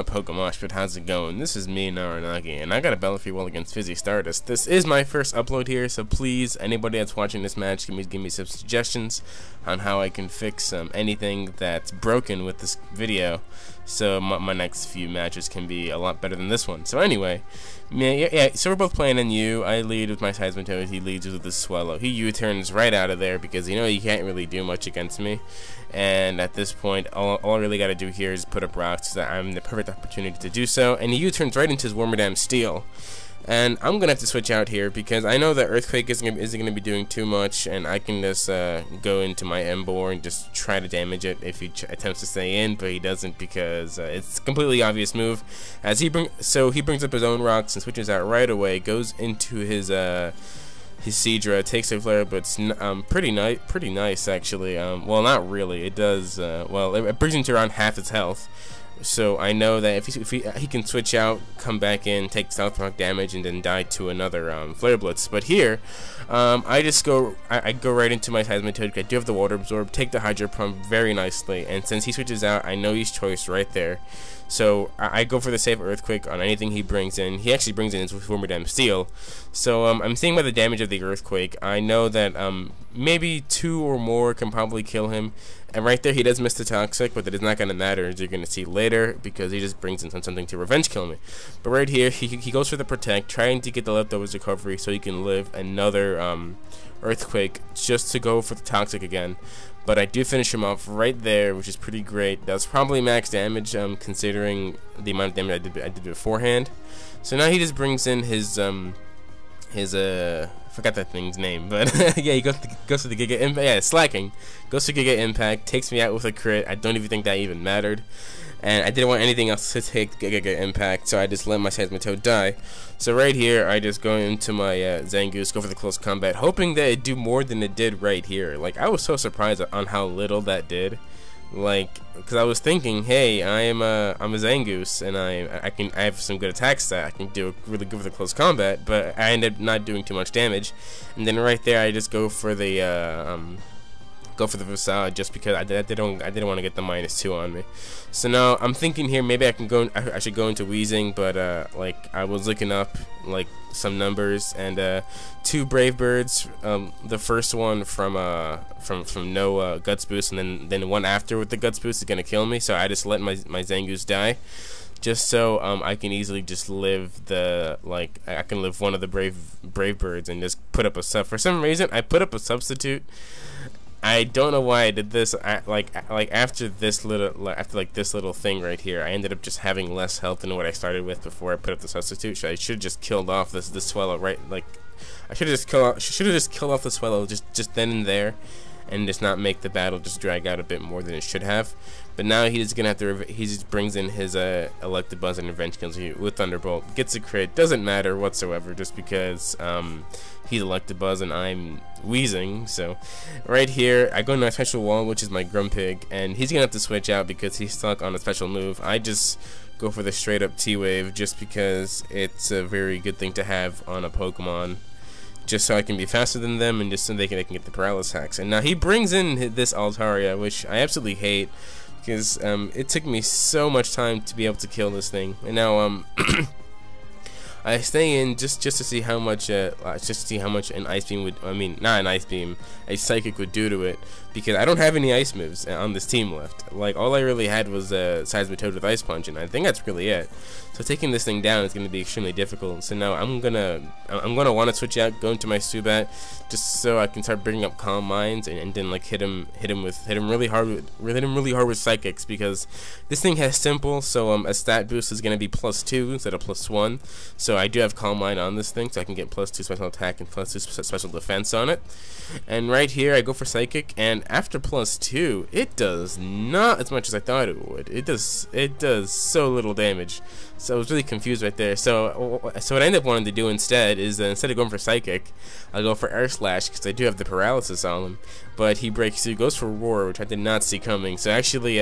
PokeMoshPit, how's it going? This is me, NARANagi, and I got a battle free wall against FizzyStardust. This is my first upload here, so please, anybody that's watching this match, give me some suggestions on how I can fix anything that's broken with this video, so my next few matches can be a lot better than this one. So anyway, yeah, so we're both playing NU. I lead with my Seismitoad, he leads with the Swallow. He U-turns right out of there because, you know, he can't really do much against me. And at this point, all I really got to do here is put up rocks so that I'm in the perfect opportunity to do so. And he U-turns right into his Wormadam Steel. And I'm going to have to switch out here because I know that Earthquake isn't going to be doing too much. And I can just go into my Emboar and just try to damage it if he attempts to stay in. But he doesn't because it's a completely obvious move. As he brings up his own rocks and switches out right away. Goes into his Seadra, takes a flare, but it's pretty nice actually. Well, not really. It does. Well, it brings him to around half his health. So I know that if he can switch out, come back in, take South Rock damage, and then die to another Flare Blitz. But here, I just go right into my Seismitoad. I do have the Water Absorb, take the Hydro Pump very nicely, and since he switches out, I know he's choice right there. So I go for the safe Earthquake on anything he brings in. He actually brings in his Wormadam Steel. So I'm seeing by the damage of the Earthquake, I know that maybe 2 or more can probably kill him. And right there, he does miss the Toxic, but that is not going to matter, as you're going to see later, because he just brings in something to revenge kill me. But right here, he goes for the Protect, trying to get the leftovers recovery so he can live another Earthquake just to go for the Toxic again. But I do finish him off right there, which is pretty great. That's probably max damage, considering the amount of damage I did beforehand. So now he just brings in his I forgot that thing's name, but yeah, he goes to the Giga Impact. Yeah, Slacking goes to Giga Impact, takes me out with a crit. I don't even think that even mattered, and I didn't want anything else to take Giga Impact, so I just let my Seismitoad die. So right here, I just go into my Zangoose, go for the close combat, hoping that it'd do more than it did right here. Like, I was so surprised on how little that did. Like, because I was thinking, hey, I'm a Zangoose, and I have some good attack stat. I can do really good with the close combat, but I ended up not doing too much damage. And then right there, I just go for the facade just because I didn't want to get the -2 on me. So now I'm thinking here maybe I should go into Wheezing, but like I was looking up like some numbers, and 2 Brave Birds, the first one from no Guts boost, and then one after with the Guts boost is gonna kill me. So I just let my Zangoose die, just so I can easily just live I can live one of the Brave Birds and just put up a sub. For some reason, I put up a substitute. I don't know why I did this. After this little thing right here, I ended up just having less health than what I started with before I put up the substitute. So I should have just killed off this Swallow right. Like, I should have just killed off the Swallow just then and there, and just not make the battle just drag out a bit more than it should have. But now he's gonna have to. He just brings in his Elected Buzz and revenge kills you with Thunderbolt. Gets a crit. Doesn't matter whatsoever, just because he's Elected Buzz and I'm Wheezing. So right here, I go into my special wall, which is my Grumpig, and he's gonna have to switch out because he's stuck on a special move. I just go for the straight up T-Wave just because it's a very good thing to have on a Pokemon, just so I can be faster than them and just so they can get the paralysis hacks. And now he brings in this Altaria, which I absolutely hate because it took me so much time to be able to kill this thing. And now I stay in just to see how much an Ice Beam would, not an Ice Beam, a Psychic would do to it, because I don't have any Ice moves on this team left. Like, all I really had was Seismitoad with Ice Punch, and I think that's really it. So taking this thing down is going to be extremely difficult. So now I'm gonna want to switch out, go into my Zubat, just so I can start bringing up Calm Minds and then like hit him really hard with Psychics, because this thing has Simple, so a stat boost is going to be +2 instead of +1. So I do have Calm Mind on this thing, so I can get +2 special attack and +2 special defense on it. And right here I go for Psychic, and after +2, it does not as much as I thought it would. It does so little damage. So I was really confused right there. So what I ended up wanting to do instead is instead of going for Psychic, I'll go for Air Slash because I do have the paralysis on him. But he breaks through, goes for Roar, which I did not see coming. So actually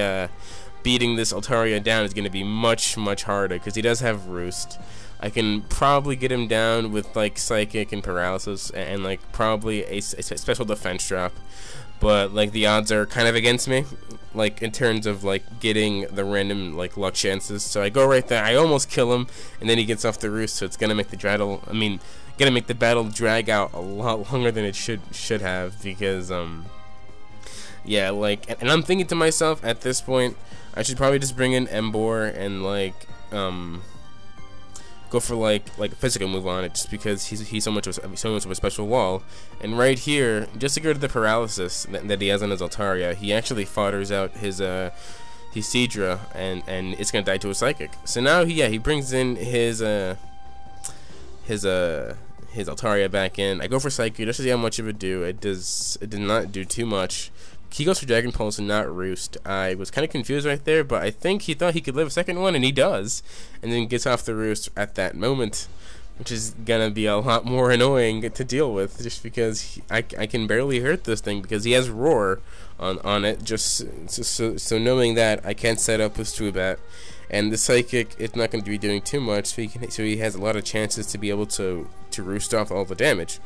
beating this Altaria down is going to be much harder because he does have Roost. I can probably get him down with like Psychic and Paralysis and like probably a special defense drop. but like the odds are kind of against me, like in terms of like getting the random like luck chances. So I go right there, I almost kill him, and then he gets off the roost. So it's gonna make gonna make the battle drag out a lot longer than it should have, because yeah, like, and I'm thinking to myself at this point, I should probably just bring in Emboar and like go for like a physical move on it, just because he's so much of a special wall. And right here, just to get rid of the paralysis that he has on his Altaria, he actually fodders out his Seadra, and it's gonna die to a Psychic. So now he brings in his Altaria back in. I go for Psychic just to see how much of it do. It did not do too much. He goes for Dragon Pulse and not Roost. I was kind of confused right there, but I think he thought he could live a second one, and he does. And then gets off the Roost at that moment, which is gonna be a lot more annoying to deal with, just because I can barely hurt this thing because he has Roar on it. So knowing that, I can't set up with Swoobat, and the Psychic is not going to be doing too much, so he has a lot of chances to be able to roost off all the damage.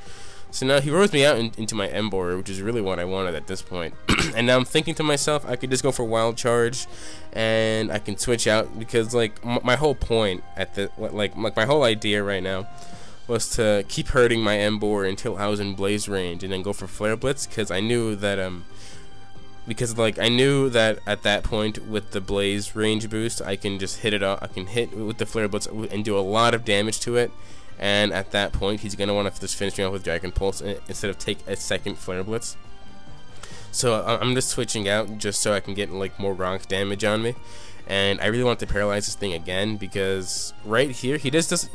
So now he roars me out into my Emboar, which is really what I wanted at this point. And now I'm thinking to myself, I could just go for Wild Charge, and I can switch out, because like my whole point at the my whole idea right now was to keep hurting my Emboar until I was in Blaze range, and then go for Flare Blitz, because I knew that at that point with the Blaze range boost, I can just hit it off. I can hit with the Flare Blitz and do a lot of damage to it. And at that point, he's gonna want to just finish me off with Dragon Pulse instead of take a second Flare Blitz. So I'm just switching out just so I can get like more rock damage on me. And I really want to paralyze this thing again, because right here he doesn't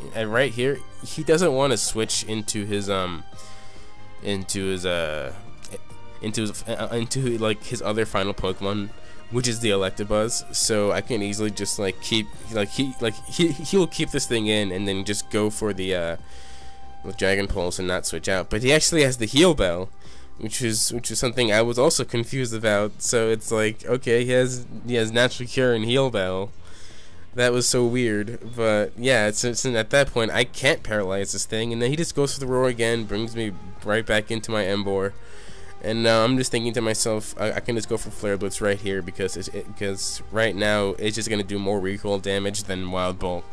want to switch into his like his other final Pokemon, which is the Electabuzz. So I can easily just like he'll keep this thing in and then just go for the Dragon Pulse and not switch out. But he actually has the Heal Bell, which is something I was also confused about. So it's like, okay, he has Natural Cure and Heal Bell. That was so weird. But yeah, it's at that point I can't paralyze this thing, and then he just goes for the Roar again, brings me right back into my Emboar. And now I'm just thinking to myself, I can just go for Flare Blitz right here, because right now it's just gonna do more recoil damage than Wild Bolt,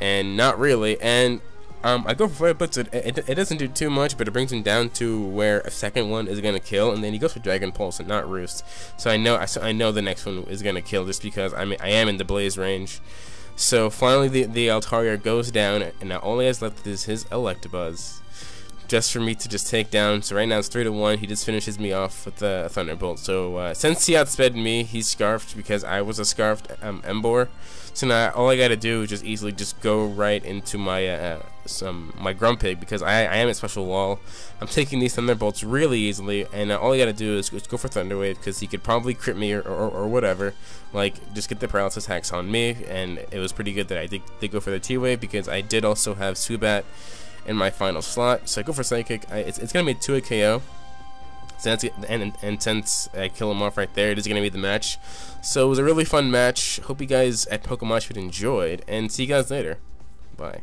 and not really. And I go for Flare Blitz. It doesn't do too much, but it brings him down to where a second one is gonna kill, and then he goes for Dragon Pulse and not Roost. So I know the next one is gonna kill, just because I am in the Blaze range. So finally the Altaria goes down, and now all he has left is his Electabuzz, just for me to just take down. So right now it's 3-1. He just finishes me off with the Thunderbolt. So since he outsped me, he's scarfed because I was a scarfed Emboar. So now all I gotta do is just easily just go right into my my Grumpig, because I am a special wall. I'm taking these Thunderbolts really easily, and all I gotta do is go for Thunder Wave, because he could probably crit me or whatever. Like, just get the paralysis hacks on me, and it was pretty good that I did go for the T-Wave, because I did also have Swoobat in my final slot. So I go for Psychic. It's gonna be a 2-hit KO. So that's, and since I kill him off right there, it is gonna be the match. So it was a really fun match. Hope you guys at PokeMoshPit enjoyed, and see you guys later. Bye.